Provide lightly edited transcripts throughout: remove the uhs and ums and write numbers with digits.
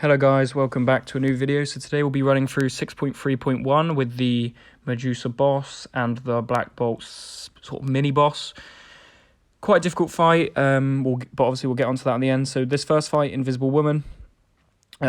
Hello guys, welcome back to a new video. So today we'll be running through 6.3.1 with the Medusa boss and the Black Bolt's sort of mini boss. Quite a difficult fight, but obviously we'll get onto that in the end. So this first fight, Invisible Woman,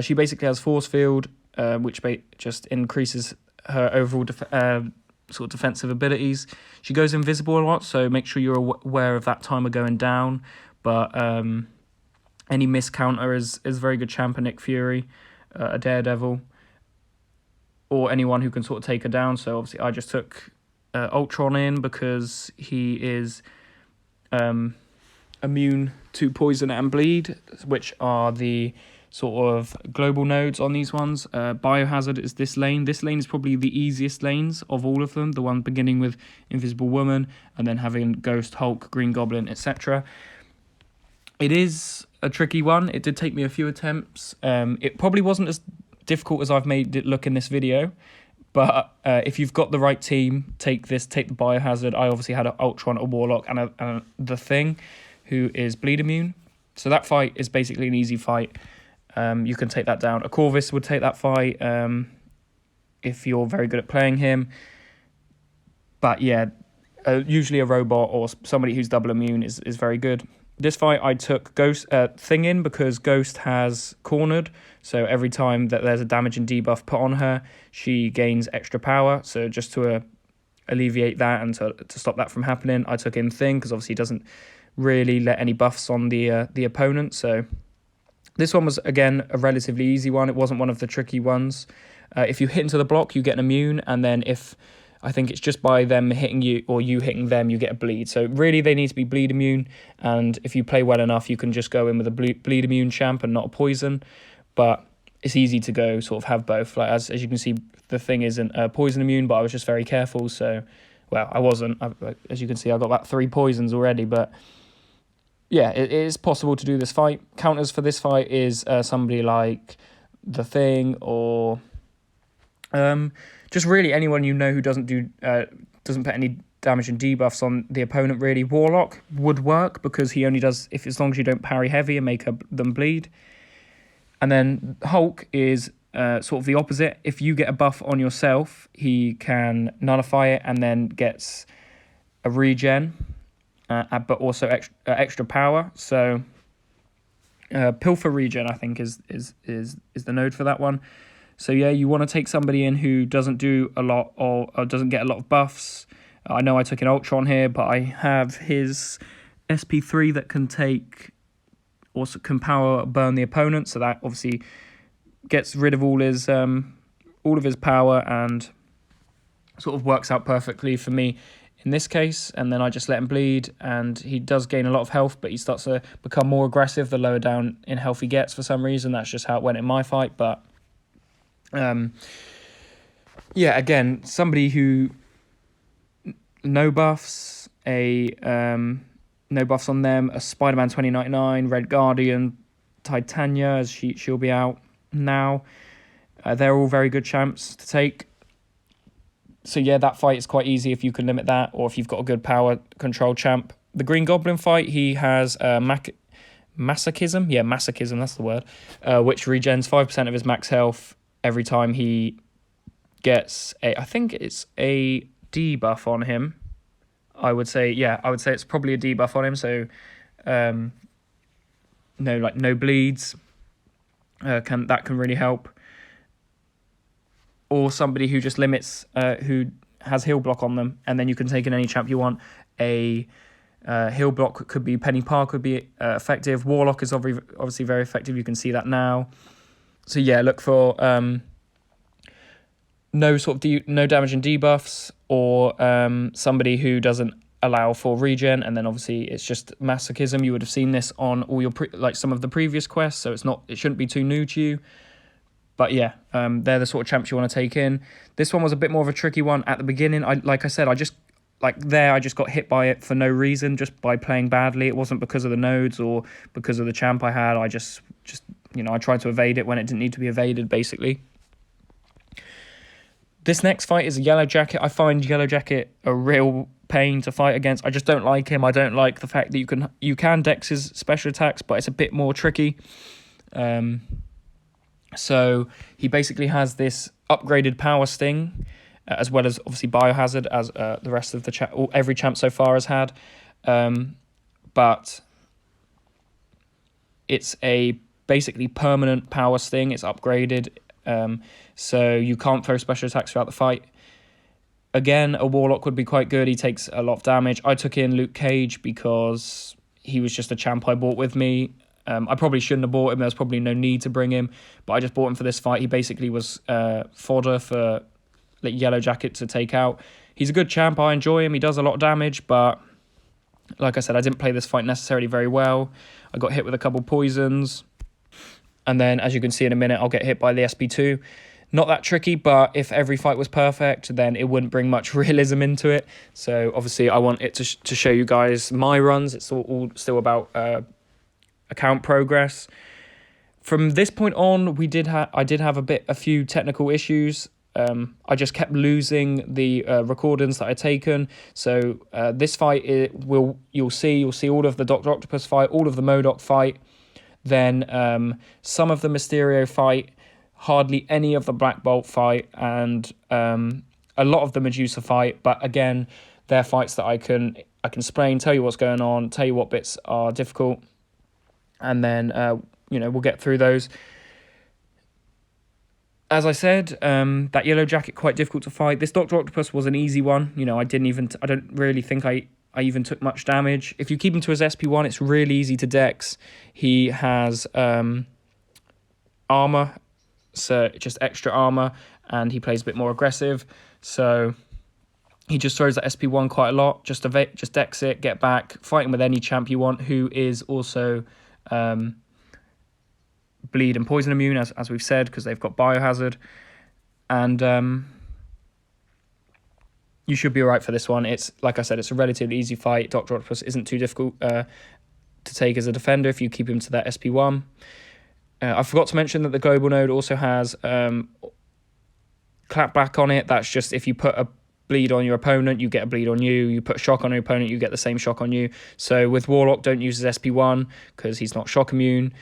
she basically has Force Field, which just increases her overall sort of defensive abilities. She goes invisible a lot, so make sure you're aware of that timer going down. But any miss counter is very good champ, Nick Fury, a Daredevil, or anyone who can sort of take her down. So obviously I just took Ultron in because he is immune to poison and bleed, which are the sort of global nodes on these ones. Biohazard is this lane. This lane is probably the easiest lanes of all of them, the one beginning with Invisible Woman and then having Ghost, Hulk, Green Goblin, etc. It is a tricky one. It did take me a few attempts. It probably wasn't as difficult as I've made it look in this video, but if you've got the right team, take the Biohazard. I obviously had an Ultron, a Warlock, and the Thing, who is bleed immune. So that fight is basically an easy fight. You can take that down. A Corvus would take that fight if you're very good at playing him. But yeah, usually a robot or somebody who's double immune is very good. This fight I took Ghost Thing in because Ghost has cornered, so every time that there's a damage and debuff put on her, she gains extra power. So just to alleviate that and to stop that from happening, I took in Thing because obviously he doesn't really let any buffs on the opponent. So this one was, again, a relatively easy one. It wasn't one of the tricky ones. If you hit into the block, you get an immune, and then if I think it's just by them hitting you or you hitting them, you get a bleed. So really they need to be bleed immune, and if you play well enough, you can just go in with a bleed immune champ and not a poison. But it's easy to go sort of have both. Like as you can see, the Thing isn't poison immune, but I was just very careful. So, well, I wasn't. As you can see, I got about 3 poisons already, but yeah, it is possible to do this fight. Counters for this fight is somebody like the Thing or just really anyone you know who doesn't put any damage and debuffs on the opponent. Really, Warlock would work because he only does as long as you don't parry heavy and make them bleed. And then Hulk is sort of the opposite. If you get a buff on yourself, he can nullify it and then gets a regen, but also extra power. So Pilfer regen, I think, is the node for that one. So yeah, you want to take somebody in who doesn't do a lot or doesn't get a lot of buffs. I know I took an Ultron here, but I have his SP3 that can also can power burn the opponent. So that obviously gets rid of all of his power and sort of works out perfectly for me in this case. And then I just let him bleed, and he does gain a lot of health, but he starts to become more aggressive the lower down in health he gets for some reason. That's just how it went in my fight, but yeah, again, somebody who no buffs on them, a Spider-Man 2099, Red Guardian, Titania, as she'll be out now. They're all very good champs to take. So yeah, that fight is quite easy if you can limit that, or if you've got a good power control champ. The Green Goblin fight, he has masochism. Yeah, masochism, that's the word. Which regens 5% of his max health every time he gets I think it's a debuff on him. I would say it's probably a debuff on him. So, no bleeds. That can really help. Or somebody who just limits, who has heal block on them, and then you can take in any champ you want. A heal block could be Penny Park, could be effective. Warlock is obviously very effective. You can see that now. So yeah, look for no damage and debuffs, or somebody who doesn't allow for regen, and then obviously it's just masochism. You would have seen this on all your some of the previous quests, so it shouldn't be too new to you. But yeah, they're the sort of champs you want to take in. This one was a bit more of a tricky one at the beginning. I just got hit by it for no reason, just by playing badly. It wasn't because of the nodes or because of the champ I had. I just I tried to evade it when it didn't need to be evaded, basically. This next fight is a Yellowjacket. I find Yellowjacket a real pain to fight against. I just don't like him. I don't like the fact that you can dex his special attacks, but it's a bit more tricky. So he basically has this upgraded power sting, as well as obviously biohazard, as the rest of the every champ so far has had. But it's a basically permanent power sting. It's upgraded, so you can't throw special attacks throughout the fight. Again, a Warlock would be quite good. He takes a lot of damage. I took in Luke Cage because he was just a champ I bought with me. I probably shouldn't have bought him. There was probably no need to bring him, but I just bought him for this fight. He basically was fodder for Yellowjacket to take out. He's a good champ. I enjoy him. He does a lot of damage, but like I said, I didn't play this fight necessarily very well. I got hit with a couple poisons, and then, as you can see in a minute, I'll get hit by the SP2. Not that tricky, but if every fight was perfect, then it wouldn't bring much realism into it. So obviously I want it to show you guys my runs. It's all still about account progress. From this point on, I did have a few technical issues. I just kept losing the recordings that I'd taken. So this fight, you'll see all of the Dr. Octopus fight, all of the MODOK fight, then some of the Mysterio fight, hardly any of the Black Bolt fight, and a lot of the Medusa fight. But again, they're fights that I can explain, tell you what's going on, tell you what bits are difficult, and then we'll get through those. As I said, that Yellowjacket, quite difficult to fight. This Dr. Octopus was an easy one. I don't really think I even took much damage. If you keep him to his SP1, it's really easy to dex. He has armor, so just extra armor, and he plays a bit more aggressive. So he just throws that SP1 quite a lot. Just dex it, get back, fighting with any champ you want, who is also bleed and poison immune, as we've said, because they've got biohazard. And you should be alright for this one. It's, like I said, it's a relatively easy fight. Dr. Octopus isn't too difficult to take as a defender if you keep him to that SP1. I forgot to mention that the global node also has clapback on it. That's just if you put a bleed on your opponent, you get a bleed on you. You put shock on your opponent, you get the same shock on you. So with Warlock, don't use his SP1 because he's not shock immune.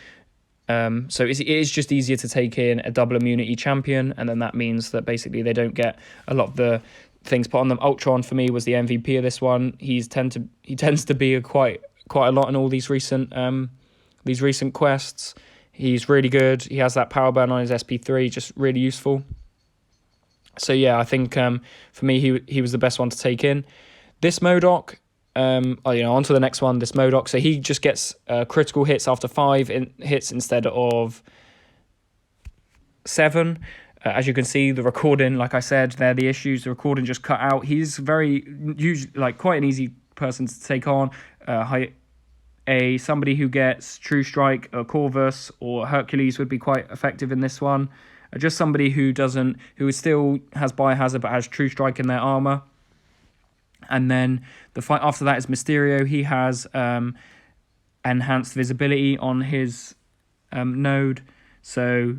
So it is just easier to take in a double immunity champion, and then that means that basically they don't get a lot of the things put on them. Ultron for me was the MVP of this one. He tends to be quite a lot in all these recent quests. He's really good. He has that power burn on his SP3, just really useful. So yeah, I think for me he was the best one to take in. This MODOK, on to the next one. This MODOK, so he just gets critical hits after 5 hits instead of 7. As you can see, the recording, like I said, they're the issues. The recording just cut out. He's quite an easy person to take on. Somebody who gets True Strike, Corvus, or Hercules would be quite effective in this one. Just somebody who still has biohazard but has True Strike in their armor. And then the fight after that is Mysterio. He has enhanced visibility on his node, so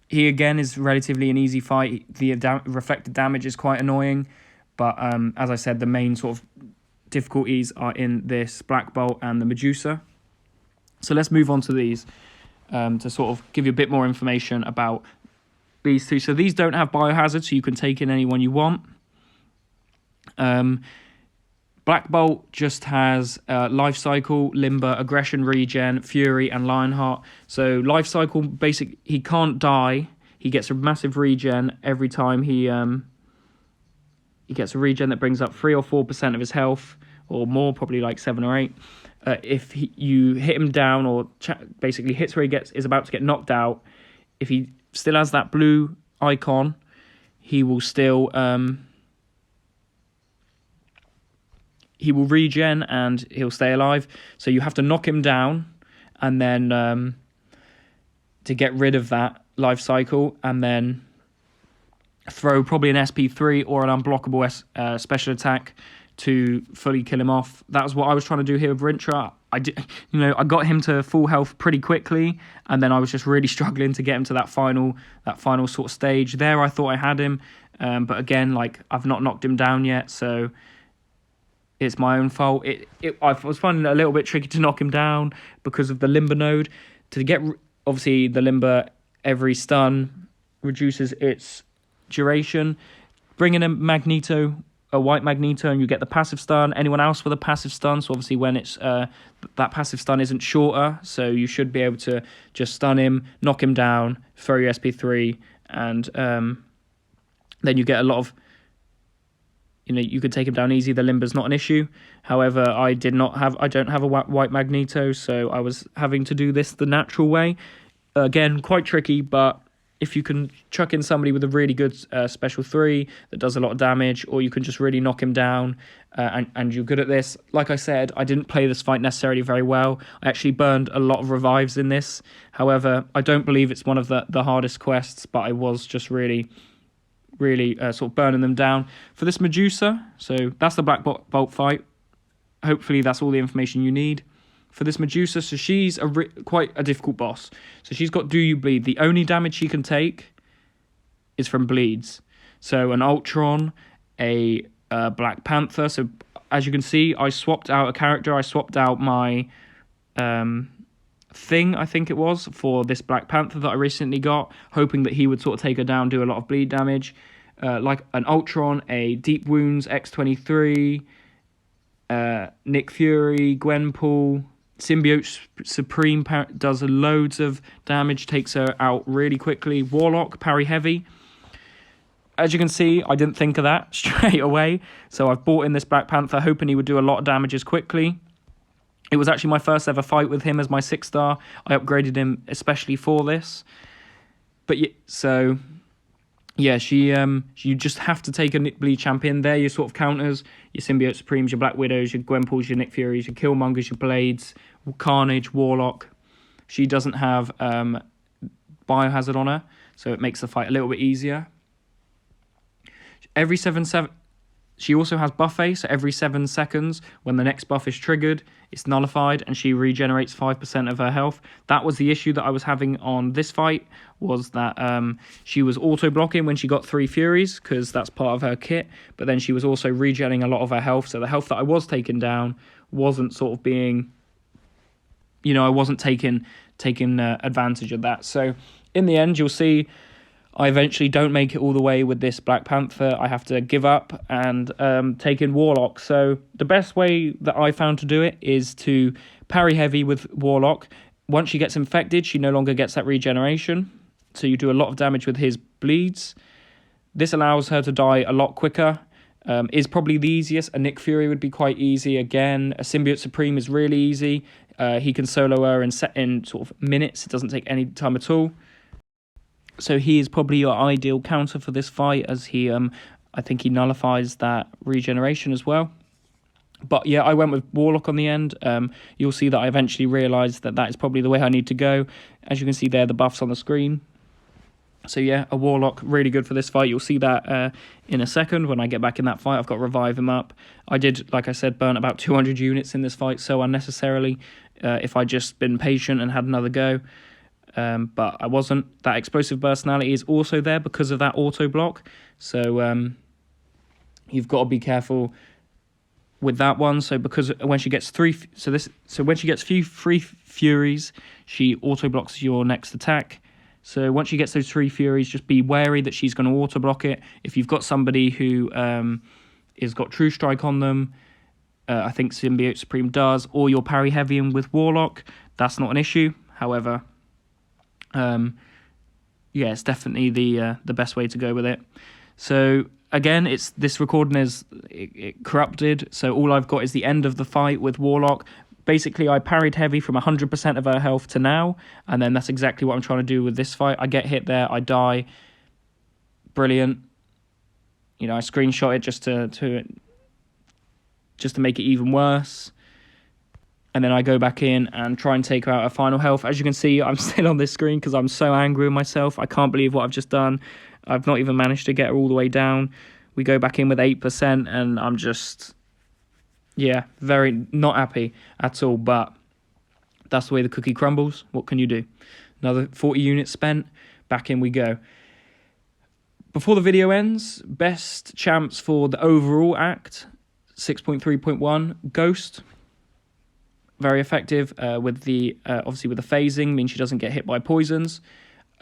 he again is relatively an easy fight. The reflected damage is quite annoying, but as I said, the main sort of difficulties are in this Black Bolt and the Medusa. So let's move on to these to sort of give you a bit more information about these two. So these don't have biohazard, so you can take in anyone you want. Black Bolt just has life cycle, limber, aggression, regen, fury, and Lionheart. So life cycle, basically, he can't die. He gets a massive regen every time he gets a regen that brings up 3 or 4% of his health, or more, probably like 7 or 8. If you hit him down, or basically hits where is about to get knocked out, if he still has that blue icon, he will still he will regen and he'll stay alive. So you have to knock him down, and then to get rid of that life cycle, and then throw probably an SP3 or an unblockable special attack to fully kill him off. That was what I was trying to do here with Rintra. I got him to full health pretty quickly, and then I was just really struggling to get him to that final sort of stage. There, I thought I had him, but again, I've not knocked him down yet, so it's my own fault. I was finding it a little bit tricky to knock him down because of the limber node. To get obviously the limber every stun reduces its duration. Bring in a white Magneto, and you get the passive stun. Anyone else with a passive stun, so obviously when it's that passive stun isn't shorter, so you should be able to just stun him, knock him down, throw your SP3, and then you get a lot of, you could take him down easy. The Limber's not an issue. However, I don't have a white Magneto, so I was having to do this the natural way. Again, quite tricky, but if you can chuck in somebody with a really good special 3 that does a lot of damage, or you can just really knock him down, and you're good at this. Like I said, I didn't play this fight necessarily very well. I actually burned a lot of revives in this. However, I don't believe it's one of the hardest quests, but I was just really sort of burning them down. For this Medusa, so that's the Black Bolt fight. Hopefully that's all the information you need. For this Medusa, so she's quite a difficult boss. So she's got Do You Bleed. The only damage she can take is from bleeds. So an Ultron, a Black Panther. So as you can see, I swapped out a character. I swapped out my thing, I think it was, for this Black Panther that I recently got, hoping that he would sort of take her down, do a lot of bleed damage. Like an Ultron, a Deep Wounds X-23, Nick Fury, Gwenpool, Symbiote Supreme does loads of damage, takes her out really quickly. Warlock, parry heavy. As you can see, I didn't think of that straight away, so I've bought in this Black Panther, hoping he would do a lot of damages quickly. It was actually my first ever fight with him as my 6-star. I upgraded him especially for this. But you just have to take a bleed champion. There your sort of counters, your Symbiote Supremes, your Black Widows, your Gwenpools, your Nick Furies, your Killmongers, your Blades, Carnage, Warlock. She doesn't have biohazard on her, so it makes the fight a little bit easier. She also has buffet, so every 7 seconds, when the next buff is triggered, it's nullified, and she regenerates 5% of her health. That was the issue that I was having on this fight, was that she was auto-blocking when she got 3 Furies, because that's part of her kit, but then she was also regenerating a lot of her health, so the health that I was taking down wasn't sort of being, I wasn't taking advantage of that. So in the end, you'll see I eventually don't make it all the way with this Black Panther. I have to give up and take in Warlock. So the best way that I found to do it is to parry heavy with Warlock. Once she gets infected, she no longer gets that regeneration. So you do a lot of damage with his bleeds. This allows her to die a lot quicker. Is probably the easiest. A Nick Fury would be quite easy. Again, a Symbiote Supreme is really easy. He can solo her in sort of minutes. It doesn't take any time at all. So he is probably your ideal counter for this fight, as he, I think he nullifies that regeneration as well. But yeah, I went with Warlock on the end. You'll see that I eventually realised that is probably the way I need to go. As you can see there, the buffs on the screen. So yeah, a Warlock, really good for this fight. You'll see that in a second when I get back in that fight. I've got to revive him up. I did, like I said, burn about 200 units in this fight so unnecessarily. If I'd just been patient and had another go. But I wasn't. That explosive personality is also there because of that auto block. So you've got to be careful with that one. So because when she gets three Furies, she auto blocks your next attack. So once she gets those 3 Furies, just be wary that she's going to auto block it. If you've got somebody who has got True Strike on them, I think Symbiote Supreme does, or you're parry heavy and with Warlock, that's not an issue. However, it's definitely the best way to go with it. So again, this recording is it corrupted, so all I've got is the end of the fight with Warlock. Basically, I parried heavy from 100% of her health to now, and then that's exactly what I'm trying to do with this fight. I get hit there, I die. Brilliant. I screenshot it just to make it even worse. And then I go back in and try and take her out her final health. As you can see, I'm still on this screen because I'm so angry with myself. I can't believe what I've just done. I've not even managed to get her all the way down. We go back in with 8%, and I'm just, very not happy at all. But that's the way the cookie crumbles. What can you do? Another 40 units spent. Back in we go. Before the video ends, best champs for the overall act, 6.3.1, Ghost. Very effective with the obviously with the phasing, means she doesn't get hit by poisons.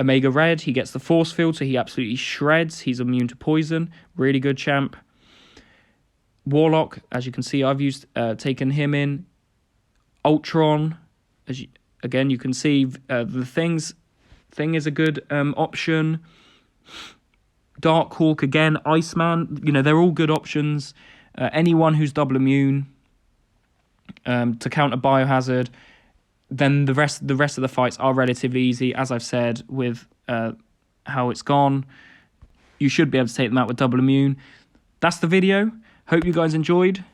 Omega Red, he gets the force field, so he absolutely shreds. He's immune to poison. Really good champ. Warlock, as you can see, I've taken him in. Ultron, again, you can see the thing is a good option. Darkhawk, again. Iceman, they're all good options. Anyone who's double immune to counter biohazard. Then the rest of the fights are relatively easy, as I've said, with how it's gone. You should be able to take them out with double immune. That's the video. Hope you guys enjoyed.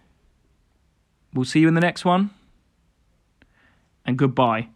We'll see you in the next one. And goodbye.